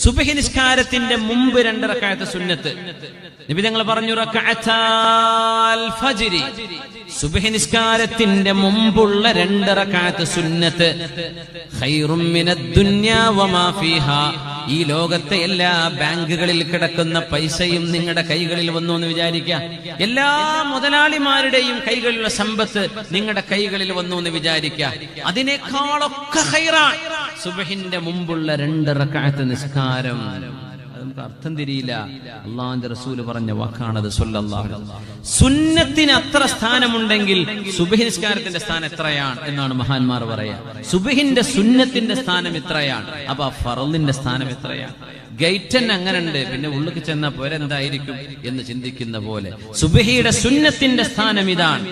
സുബ്ഹി നിസ്കാരത്തിന്റെ മുമ്പ് 2 റക്അത്ത് സുന്നത്ത്. നബി തങ്ങൾ പറഞ്ഞു റക്അത്താൽ ഫജ്രി, സുബ്ഹി നിസ്കാരത്തിന്റെ മുമ്പുള്ള 2 റക്അത്ത് സുന്നത്ത് ഖൈറും മിനദ് ദുനിയാ വമാ ഫീഹാ. ഈ ലോകത്തെ എല്ലാ ബാങ്കുകളിൽ കിടക്കുന്ന പൈസയും നിങ്ങളുടെ കൈകളിൽ വന്നു എന്ന് വിചാരിക്കുക. എല്ലാ മുതലാളിമാരുടെയും കൈകളിലുള്ള സമ്പത്ത് നിങ്ങളുടെ കൈകളിൽ വന്നു എന്ന് വിചാരിക്കുക. അതിനേക്കാളൊക്കെ ഖൈറാണ് സുബ്ഹിന്റെ മുമ്പുള്ള 2 റക്അത്ത് നിസ്കാരം. നമുക്ക് അർത്ഥം തിരിയില്ല. അള്ളാഹുവിന്റെ റസൂൽ പറഞ്ഞ വാക്കാണത് സ്വല്ലല്ലാഹു അലൈഹി വസല്ലം. സുന്നത്തിന് അത്ര സ്ഥാനമുണ്ടെങ്കിൽ സുബ്ഹി നിസ്കാരത്തിന്റെ സ്ഥാനം എത്രയാണ് എന്നാണ് മഹാന്മാർ പറയാ. സുബ്ഹിന്റെ സുന്നത്തിന്റെ സ്ഥാനം എത്രയാണ്, അപ്പൊ ഫർളിന്റെ സ്ഥാനം എത്രയാണ്? ഗൈറ്റൻ അങ്ങനെ ഉണ്ട്, പിന്നെ ഉള്ളിൽ ചെന്ന പോരെന്തായിരിക്കും എന്ന് ചിന്തിക്കുന്ന പോലെ സുബ്ഹിയുടെ സുന്നത്തിന്റെ സ്ഥാനം ഇതാണ്.